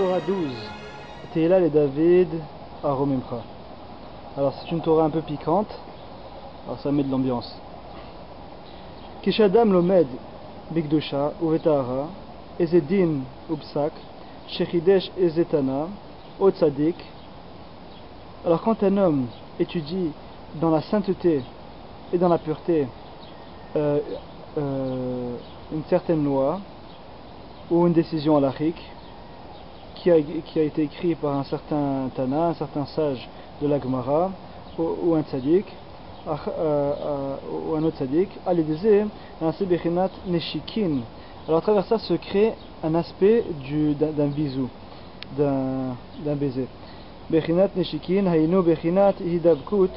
Torah 12, Tehillah et David à Romimcha. Alors c'est une Torah un peu piquante, alors ça met de l'ambiance. Kishadam lomed bigdosha uvetahara, ezedin ubsak, shechidesh ezetana, otzadik. Alors quand un homme étudie dans la sainteté et dans la pureté une certaine loi ou une décision halachique qui a été écrite par un certain Tana, un certain sage de la Gemara ou un tzaddik ou un autre tzaddik, alors à travers ça se crée un aspect d'un bisou, d'un baiser. Bechinat neshikin hayinu bechinat hidabkut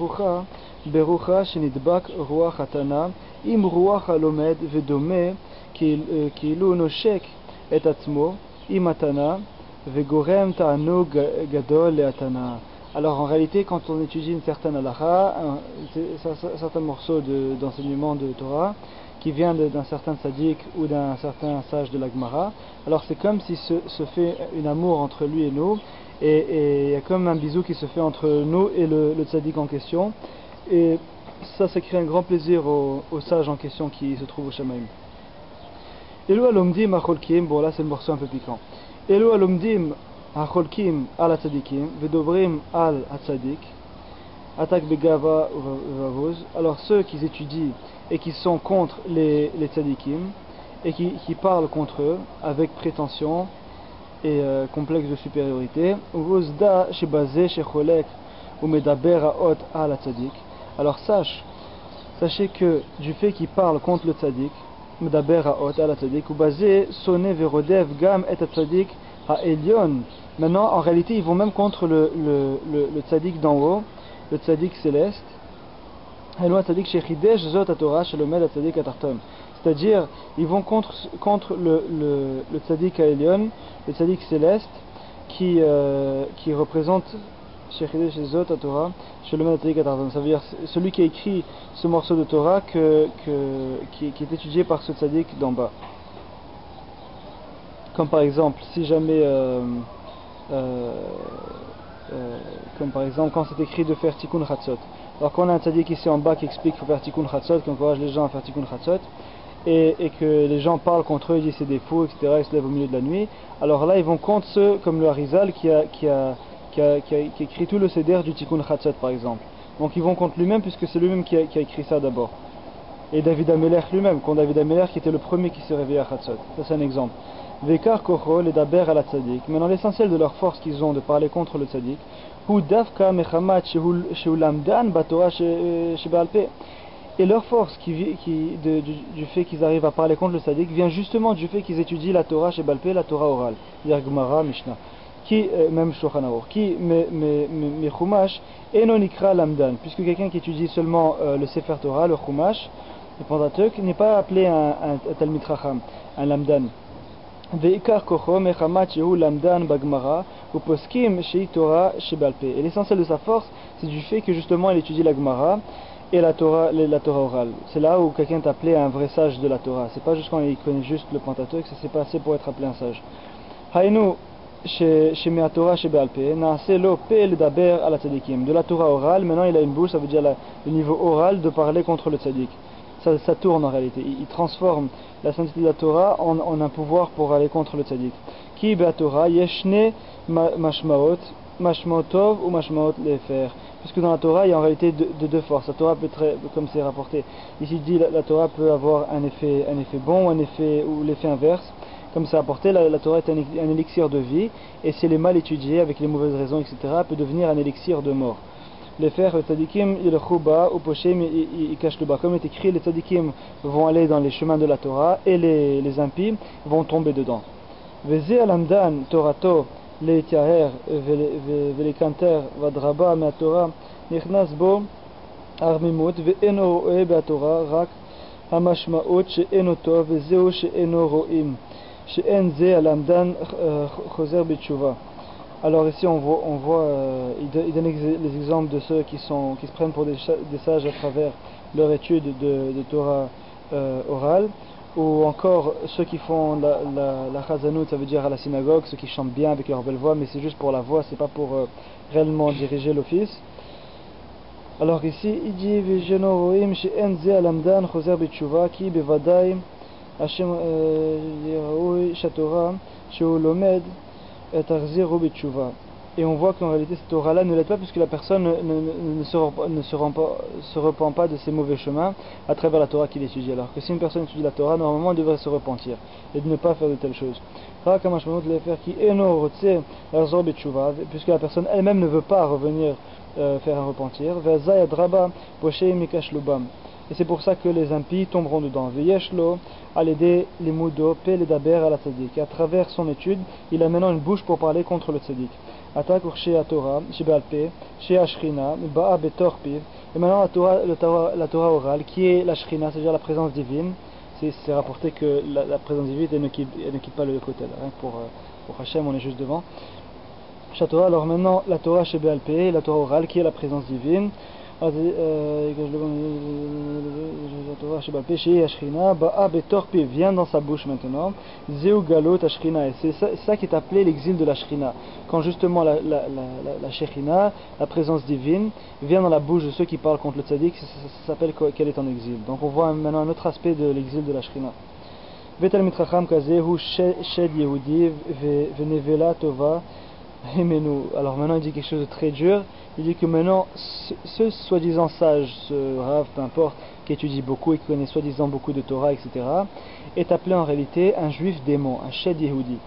rucha berucha shenidbak ruach hatana im ruach halomed vedome כאילו נושק את עצמו עם התנא וגורם תענוג גדול להתנא. Alors en réalité, quand on étudie une certaine halakha, un certain morceau d'enseignement de Torah qui vient d'un certain tzaddik ou d'un certain sage de la Gemara, alors c'est comme si se fait un amour entre lui et nous, et il y a comme un bisou qui se fait entre nous et le tzaddik en question, et ça crée un grand plaisir au sage en question qui se trouve au Shamaim. Elu alomdim acholkim, bon là c'est le morceau un peu piquant. Elu alomdim acholkim al atzadikim, vedobrim al atzadik, atak begava vavuz. Alors ceux qui étudient et qui sont contre les tzadikim et qui parlent contre eux avec prétention et complexe de supériorité. Uvuzda shebazeh shecholek umedaber haot al atzadik. Alors sachez que du fait qu'ils parlent contre le tzadik, Medaber haot al tzadik, ou basé sonné verodev gam et tzadik ha elyon. Maintenant, en réalité, ils vont même contre le tzadik d'en haut, le tzadik céleste. Hello tzadik shechidesh zot haTorah shelomed tzadik atarton. C'est-à-dire, ils vont contre le tzadik ha elyon, le tzadik céleste, qui représente shechidesh zot haTorah shelomed tzadik atarton. Ça veut dire celui qui a écrit ce morceau de Torah qui est étudié par ce tzaddik d'en bas. Comme par exemple, si jamais comme par exemple quand c'est écrit de faire tikkun chatzot. Alors quand on a un tzaddik ici en bas qui explique qu'il faut faire tikkun chatzot, qui encourage les gens à faire tikkun chatzot, et que les gens parlent contre eux, ils disent c'est des fous, etc., ils se lèvent au milieu de la nuit, alors là ils vont contre ceux comme le Harizal qui a écrit tout le seder du tikkun chatzot par exemple. Donc ils vont contre lui-même puisque c'est lui-même qui a écrit ça d'abord. Et David Amelech lui-même, quand David Amelech qui était le premier qui s'est réveillé à Chatzot. Ça c'est un exemple. Vekar kochol et daber ala tzadik. Maintenant l'essentiel de leur force qu'ils ont de parler contre le tzadik, hu davka mechamat shehulamdan batorah shebalpe. Et leur force du fait qu'ils arrivent à parler contre le tzadik vient justement du fait qu'ils étudient la Torah shebalpe, la Torah orale, c'est-à-dire Gemara, Mishnah. Qui même Shulchan Aruch, qui me chumash eno nikra lamdan, puisque quelqu'un qui étudie seulement le Sefer Torah, le chumash, le Pentateuch, n'est pas appelé un talmid chacham, un lamdan. Veikar kocho mechamat shehu lamdan bagmara ou poskim shei Torah shebalpe. Et l'essentiel de sa force, c'est du fait que justement il étudie la Gemara et la Torah orale. C'est là où quelqu'un est appelé un vrai sage de la Torah. C'est pas juste quand il connaît juste le Pentateuch, c'est pas assez pour être appelé un sage. Hainu de la Torah orale, maintenant il a une bouche, ça veut dire le niveau oral de parler contre le tzaddik. Ça tourne en réalité, il transforme la sainteté de la Torah en un pouvoir pour aller contre le tzaddik. Ki be'atorah yeshne mashmaot, mashmaotov ou mashmaot lefer. Puisque dans la Torah il y a en réalité deux forces. La Torah peut être, comme c'est rapporté ici dit, la Torah peut avoir un effet bon ou l'effet inverse. Comme c'est apporté, la Torah est un élixir de vie, et si elle est mal étudiée, avec les mauvaises raisons, etc., elle peut devenir un élixir de mort. Les frères tzadikim yilchuba ou poshem ikashluba. Comme est écrit, les tzadikim vont aller dans les chemins de la Torah, et les impies vont tomber dedans. Veze alamdan torato leitiaher velekanter vadraba ma Torah nichnas bo armimut ve'eno roe be'atorah rak hamashmaot she'eno tov vezeu she'eno roim. Alors ici on voit il donne les exemples de ceux qui se prennent pour des sages à travers leur étude de Torah orale. ou encore ceux qui font la chazanout, ça veut dire à la synagogue, ceux qui chantent bien avec leur belle voix, mais c'est juste pour la voix, c'est pas pour réellement diriger l'office. Alors ici, il dit Vejeno roim she'en ze alamdan choser b'tshuva ki bevadai Hashem yiraoui shatora she'u lomed et arziru b'tshuva. Et on voit qu'en réalité cette Torah-là ne l'aide pas puisque la personne ne se repent pas de ses mauvais chemins à travers la Torah qu'il étudie. Alors que si une personne étudie la Torah, normalement elle devrait se repentir et de ne pas faire de telles choses. Puisque la personne elle-même ne veut pas revenir faire un repentir. Et c'est pour ça que les impies tomberont dedans. Et à travers son étude, il a maintenant une bouche pour parler contre le tzaddik. Et maintenant la Torah orale, qui est la Shrina, c'est-à-dire la présence divine. C'est rapporté que la présence divine elle ne quitte pas le côté. Hein, pour Hachem, on est juste devant. Alors maintenant la Torah chez BLP, la Torah orale qui est la présence divine. La Torah chez BLP, chez Ashkina, Ba'a Betorpi vient dans sa bouche maintenant. Zeu Galot Ashkina, et c'est ça qui est appelé l'exil de la Shkina. Quand justement la Shekhinah, la présence divine, vient dans la bouche de ceux qui parlent contre le tzaddik, ça s'appelle qu'elle est en exil. Donc on voit maintenant un autre aspect de l'exil de la Shekhinah. Vetal mitracham kazehu shed Yehudi venevela tova. Alors maintenant il dit quelque chose de très dur. Il dit que maintenant ce soi-disant sage, ce Rav, peu importe, qui étudie beaucoup et qui connaît soi-disant beaucoup de Torah, etc., est appelé en réalité un juif démon, un shed Yehudi.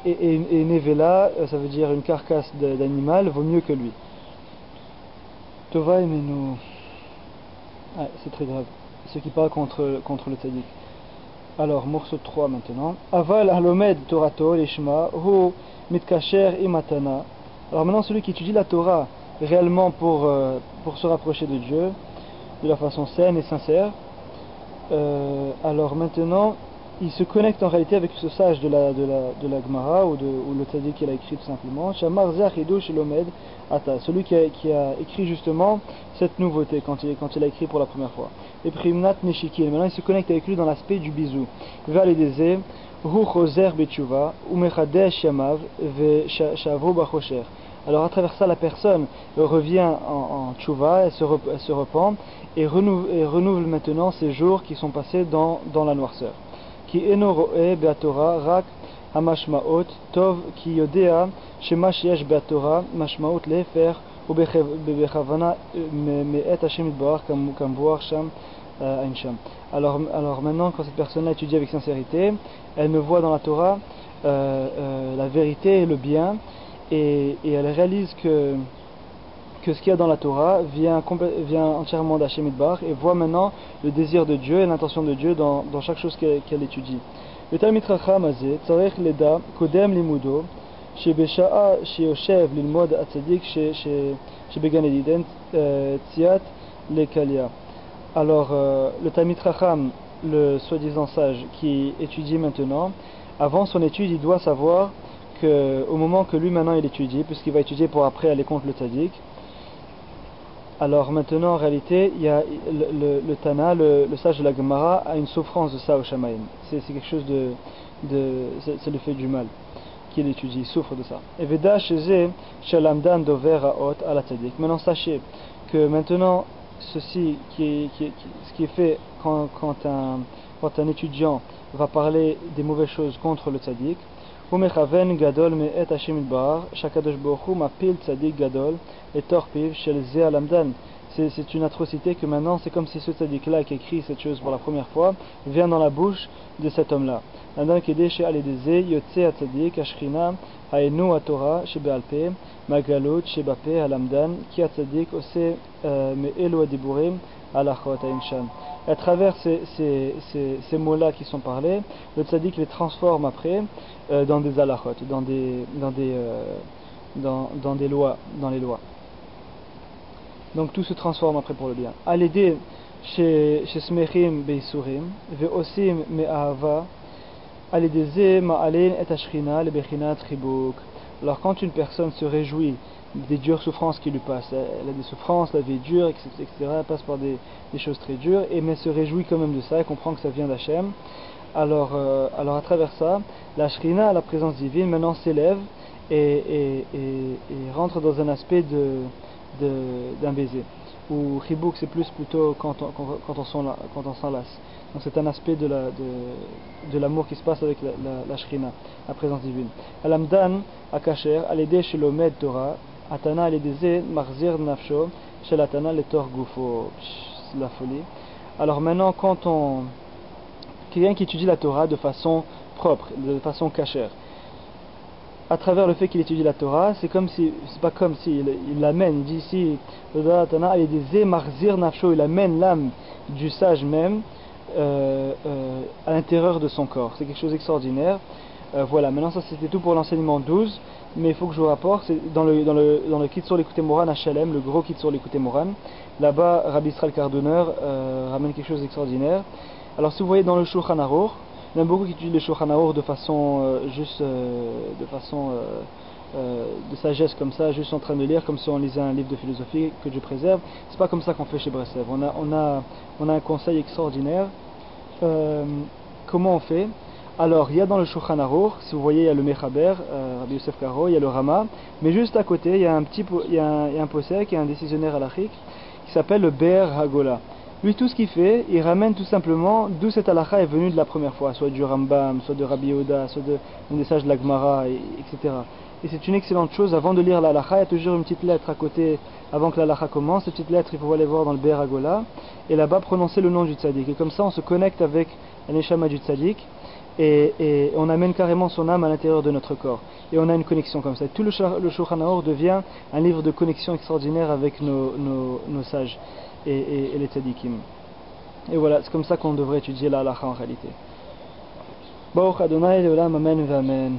Et Nevela, ça veut dire une carcasse d'animal, vaut mieux que lui. Tova Emenu. Ah, c'est très grave. Ceux qui parlent contre le tzaddik. Alors, morceau 3 maintenant. Aval halomed Torato lishma hu mitkacher imatana. Alors maintenant, celui qui étudie la Torah réellement pour se rapprocher de Dieu de la façon saine et sincère, alors maintenant il se connecte en réalité avec ce sage de la Gemara ou le tzaddik qu'il a écrit tout simplement. Shamar Zach Hidush Lomed Ata, celui qui a écrit justement cette nouveauté quand il a écrit pour la première fois. Et Primnat Neshikin, maintenant il se connecte avec lui dans l'aspect du bisou. Valedeze Hu Choser Betchuva Umechadesh Yamav Ve Shavo Bachosher. Alors à travers ça la personne revient en tchouva, elle se repent et renouvelle maintenant ses jours qui sont passés dans la noirceur. Qui eno roe beatora rak hamashmaot tov ki yodea shemash yesh beatora mashmaot lefer ou bechavana me'et Hashem itbarach kam voir sham ainsham. Alors maintenant quand cette personne-là étudie avec sincérité, elle ne voit dans la Torah la vérité et le bien. Et elle réalise que ce qu'il y a dans la Torah vient entièrement d'Hashem Itbarach et voit maintenant le désir de Dieu et l'intention de Dieu dans chaque chose qu'elle étudie. Le Talmid Chacham azeh tzarech leda kodem limudo shebesha'a sheyoshev lilmod atzadik shebegan Eden tziat lekalia. Alors le Talmid Chacham, le soi-disant sage qui étudie maintenant, avant son étude il doit savoir au moment que lui maintenant il étudie, puisqu'il va étudier pour après aller contre le tzaddik, alors maintenant en réalité il y a le Tana, le sage de la Gemara a une souffrance de ça au Shamaïm. C'est quelque chose c'est le fait du mal qu'il étudie, il souffre de ça. Et Veda Sheze Shalamdan Dover Aot ala tzaddik. Maintenant sachez que maintenant ceci ce qui est fait quand un étudiant va parler des mauvaises choses contre le tzaddik, gadol me et Hashem itbarach shakadosh baruch hu mapil tzadik gadol et torpiv shel ze alamdan. C'est une atrocité que maintenant c'est comme si ce tzaddik-là qui écrit cette chose pour la première fois vient dans la bouche de cet homme-là. L'andan kedé she aledeze yotze atzadik ashchina haenu atorah shebealpe magalot shebape alamdan ki atzadik ose me elu adiburim alachot ainshan. À travers ces mots-là qui sont parlés, le tzaddik les transforme après dans des halachot, dans les lois. Donc tout se transforme après pour le bien. Alédé chez smechim beisurim veosim me'ahava alédé ze ma'alen et ashchina le bechinat chibuk. Alors quand une personne se réjouit des dures souffrances qui lui passent. Elle a des souffrances, la vie est dure, etc. Elle passe par des choses très dures, mais elle se réjouit quand même de ça, elle comprend que ça vient d'Hachem. Alors à travers ça, la Shrina, la présence divine, maintenant s'élève et rentre dans un aspect d'un baiser. Ou Chibouk, c'est plutôt quand on s'enlace. Donc c'est un aspect de l'amour qui se passe avec la Shrina, la présence divine. Alamdan, Akacher, Alédé Shelomed Torah, Atana Alédézé, Marzir Nafsho, Shelatana Letor Gufo. C'est la folie. Alors maintenant, quelqu'un qui étudie la Torah de façon propre, de façon cachère, à travers le fait qu'il étudie la Torah, c'est pas comme si il l'amène, il dit ici, il amène l'âme du sage même à l'intérieur de son corps. C'est quelque chose d'extraordinaire. Voilà, maintenant ça c'était tout pour l'enseignement 12, mais il faut que je vous rapporte, c'est dans le Kitzur Likutei Moran à Shalem, le gros Kitzur Likutei Moran, là-bas Rabbi Israël Cardonneur ramène quelque chose d'extraordinaire. Alors si vous voyez dans le Shulchan Aruch, il y en a beaucoup qui étudient le Shulchan Aruch de façon de sagesse comme ça, juste en train de lire, comme si on lisait un livre de philosophie que Dieu préserve. C'est pas comme ça qu'on fait chez Breslev. On a un conseil extraordinaire. Comment on fait? Alors, il y a dans le Shulchan Aruch, si vous voyez, il y a le Mechaber, Rabbi Yosef Karo, il y a le Rama, mais juste à côté, il y a un posek, il y a un décisionnaire halachique qui s'appelle le Be'er Hagola. Lui, tout ce qu'il fait, il ramène tout simplement d'où cette halakha est venue de la première fois, soit du Rambam, soit de Rabbi Yehuda, soit des sages de la Gemara, etc. Et c'est une excellente chose, avant de lire la halakha, il y a toujours une petite lettre à côté, avant que la halakha commence. Cette petite lettre, il faut aller voir dans le Be'er Hagola, et là-bas prononcer le nom du tzaddik. Et comme ça, on se connecte avec la neshama du tzaddik, et on amène carrément son âme à l'intérieur de notre corps. Et on a une connexion comme ça. Tout le Shulchan Aruch devient un livre de connexion extraordinaire avec nos sages et les tzaddikim. Et voilà, c'est comme ça qu'on devrait étudier la halakha en réalité. Baruch Adonai Leolam, Amen V'Amen.